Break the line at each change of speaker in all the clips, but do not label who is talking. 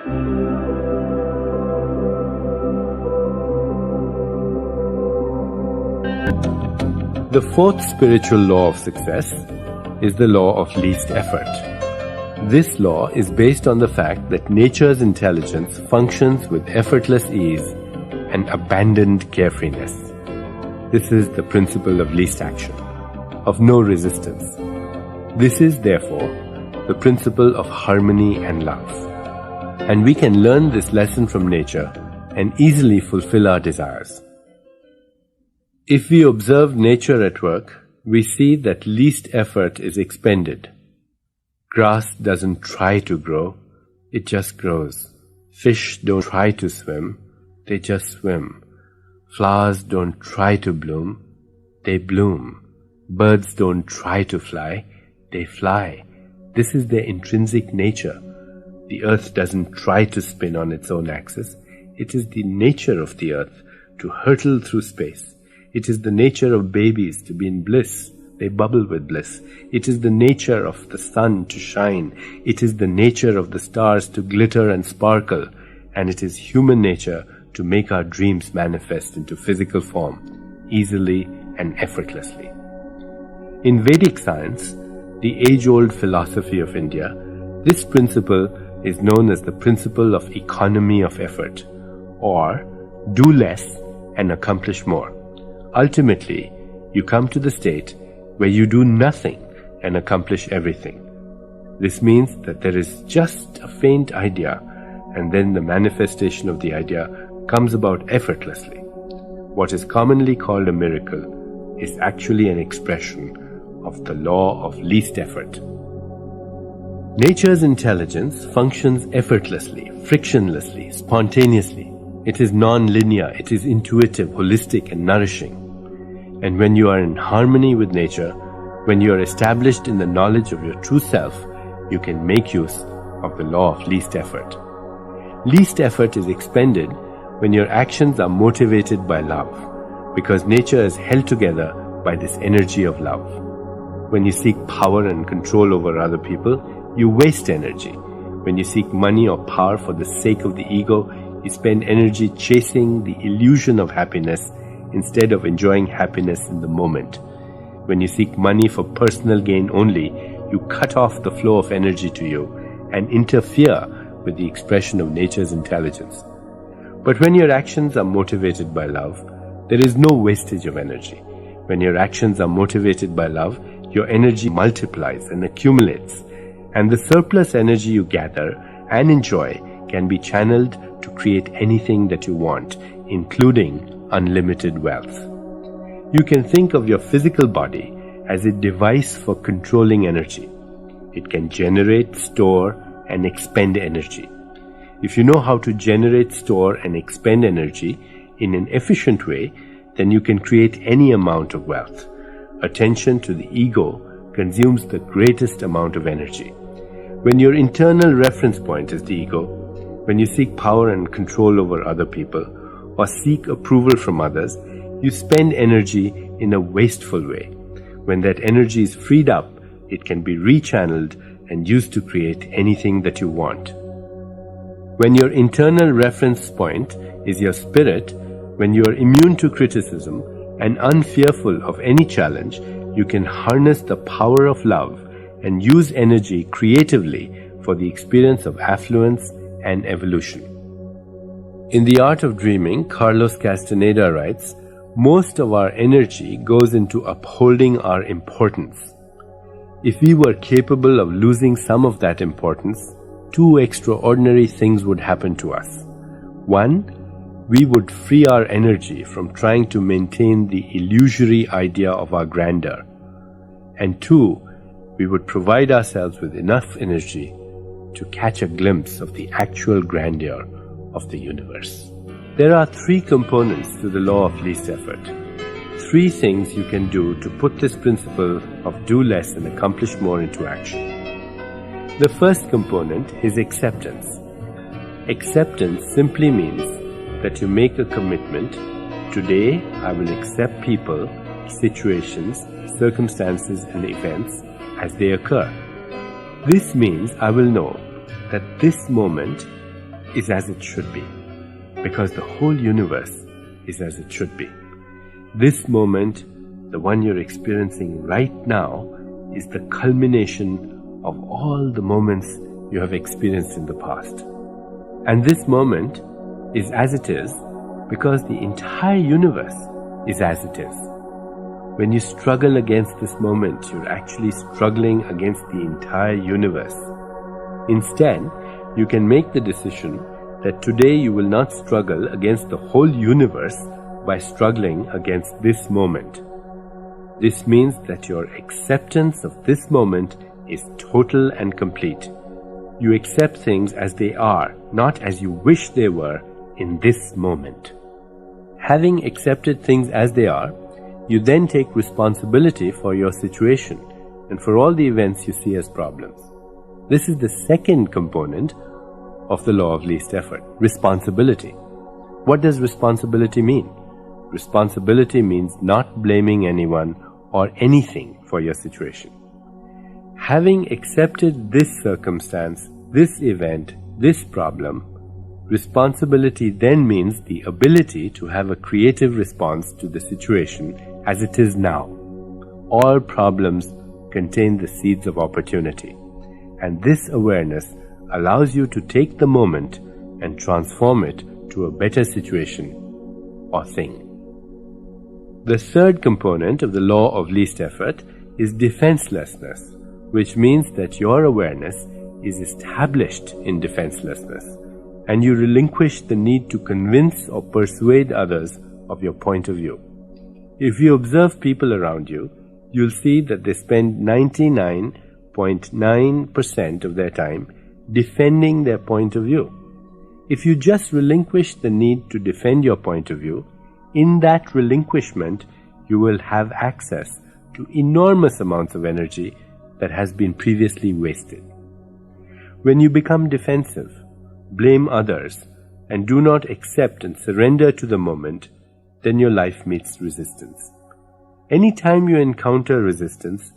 The fourth spiritual law of success is the law of least effort. This law is based on the fact that nature's intelligence functions with effortless ease and abandoned carefreeness. This is the principle of least action, of no resistance. This is, therefore, the principle of harmony and love. And we can learn this lesson from nature and easily fulfill our desires. If we observe nature at work, we see that least effort is expended. Grass doesn't try to grow, it just grows. Fish don't try to swim, they just swim. Flowers don't try to bloom, they bloom. Birds don't try to fly, they fly. This is their intrinsic nature. The earth doesn't try to spin on its own axis. It is the nature of the earth to hurtle through space. It is the nature of babies to be in bliss. They bubble with bliss. It is the nature of the sun to shine. It is the nature of the stars to glitter and sparkle. And it is human nature to make our dreams manifest into physical form, easily and effortlessly. In Vedic science, the age-old philosophy of India, this principle is known as the principle of economy of effort, or do less and accomplish more. Ultimately, you come to the state where you do nothing and accomplish everything. This means that there is just a faint idea, and then the manifestation of the idea comes about effortlessly. What is commonly called a miracle is actually an expression of the law of least effort. Nature's intelligence functions effortlessly, frictionlessly, spontaneously. It is non-linear, it is intuitive, holistic, and nourishing. And when you are in harmony with nature, when you are established in the knowledge of your true self, you can make use of the law of least effort. Least effort is expended when your actions are motivated by love, because nature is held together by this energy of love. When you seek power and control over other people, you waste energy. When you seek money or power for the sake of the ego, you spend energy chasing the illusion of happiness instead of enjoying happiness in the moment. When you seek money for personal gain only, you cut off the flow of energy to you and interfere with the expression of nature's intelligence. But when your actions are motivated by love, there is no wastage of energy. When your actions are motivated by love, your energy multiplies and accumulates, and the surplus energy you gather and enjoy can be channeled to create anything that you want, including unlimited wealth. You can think of your physical body as a device for controlling energy. It can generate, store, and expend energy. If you know how to generate, store, and expend energy in an efficient way, then you can create any amount of wealth. Attention to the ego consumes the greatest amount of energy. When your internal reference point is the ego, when you seek power and control over other people, or seek approval from others, you spend energy in a wasteful way. When that energy is freed up, it can be rechanneled and used to create anything that you want. When your internal reference point is your spirit, when you are immune to criticism and unfearful of any challenge, you can harness the power of love and use energy creatively for the experience of affluence and evolution. In The Art of Dreaming, Carlos Castaneda writes, most of our energy goes into upholding our importance. If we were capable of losing some of that importance, two extraordinary things would happen to us. One, we would free our energy from trying to maintain the illusory idea of our grandeur. And two, we would provide ourselves with enough energy to catch a glimpse of the actual grandeur of the universe. There are three components to the law of least effort. Three things you can do to put this principle of do less and accomplish more into action. The first component is acceptance. Acceptance simply means that you make a commitment. Today, I will accept people, situations, circumstances, and events as they occur. This means I will know that this moment is as it should be, because the whole universe is as it should be. This moment, the one you're experiencing right now, is the culmination of all the moments you have experienced in the past. And this moment is as it is because the entire universe is as it is. When you struggle against this moment, you're actually struggling against the entire universe. Instead, you can make the decision that today you will not struggle against the whole universe by struggling against this moment. This means that your acceptance of this moment is total and complete. You accept things as they are, not as you wish they were in this moment. Having accepted things as they are, you then take responsibility for your situation and for all the events you see as problems. This is the second component of the law of least effort, responsibility. What does responsibility mean? Responsibility means not blaming anyone or anything for your situation. Having accepted this circumstance, this event, this problem, responsibility then means the ability to have a creative response to the situation as it is now. All problems contain the seeds of opportunity, and this awareness allows you to take the moment and transform it to a better situation or thing. The third component of the law of least effort is defenselessness, which means that your awareness is established in defenselessness, and you relinquish the need to convince or persuade others of your point of view. If you observe people around you, you'll see that they spend 99.9% of their time defending their point of view. If you just relinquish the need to defend your point of view, in that relinquishment, you will have access to enormous amounts of energy that has been previously wasted. When you become defensive, blame others, and do not accept and surrender to the moment, then your life meets resistance. Anytime you encounter resistance,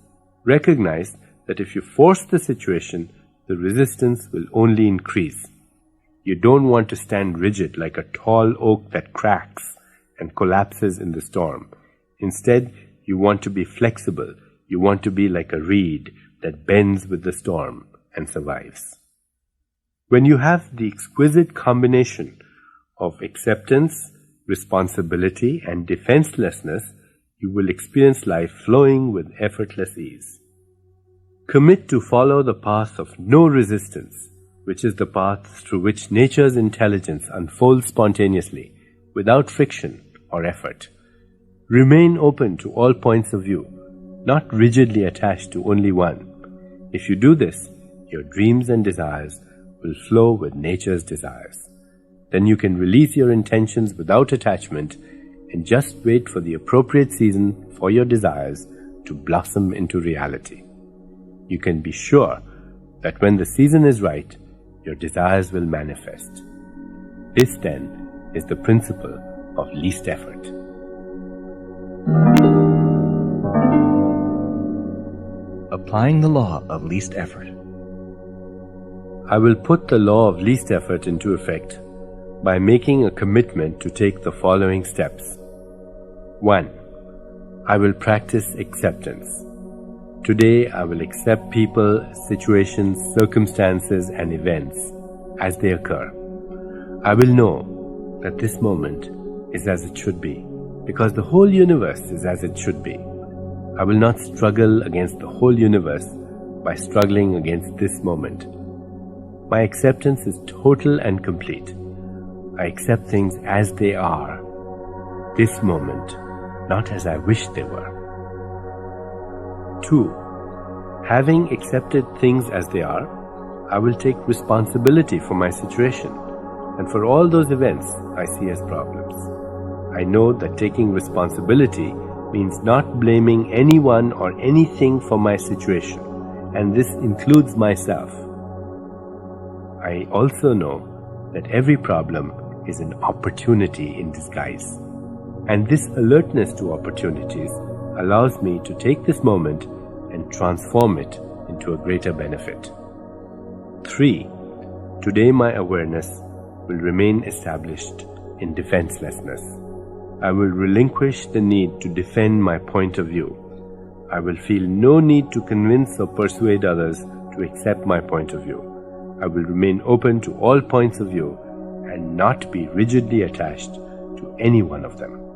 recognize that if you force the situation, the resistance will only increase. You don't want to stand rigid like a tall oak that cracks and collapses in the storm. Instead, you want to be flexible. You want to be like a reed that bends with the storm and survives. When you have the exquisite combination of acceptance, responsibility, and defenselessness, you will experience life flowing with effortless ease. Commit to follow the path of no resistance, which is the path through which nature's intelligence unfolds spontaneously, without friction or effort. Remain open to all points of view, not rigidly attached to only one. If you do this, your dreams and desires will flow with nature's desires. Then you can release your intentions without attachment and just wait for the appropriate season for your desires to blossom into reality. You can be sure that when the season is right, your desires will manifest. This then is the principle of least effort.
Applying the law of least effort.
I will put the law of least effort into effect by making a commitment to take the following steps. 1. I will practice acceptance. Today I will accept people, situations, circumstances, and events as they occur. I will know that this moment is as it should be, because the whole universe is as it should be. I will not struggle against the whole universe by struggling against this moment. My acceptance is total and complete. I accept things as they are, this moment, not as I wish they were. 2. Having accepted things as they are, I will take responsibility for my situation and for all those events I see as problems. I know that taking responsibility means not blaming anyone or anything for my situation, and this includes myself. I also know that every problem is an opportunity in disguise, and this alertness to opportunities allows me to take this moment and transform it into a greater benefit. 3. Today my awareness will remain established in defenselessness. I will relinquish the need to defend my point of view. I will feel no need to convince or persuade others to accept my point of view. I will remain open to all points of view and not be rigidly attached to any one of them.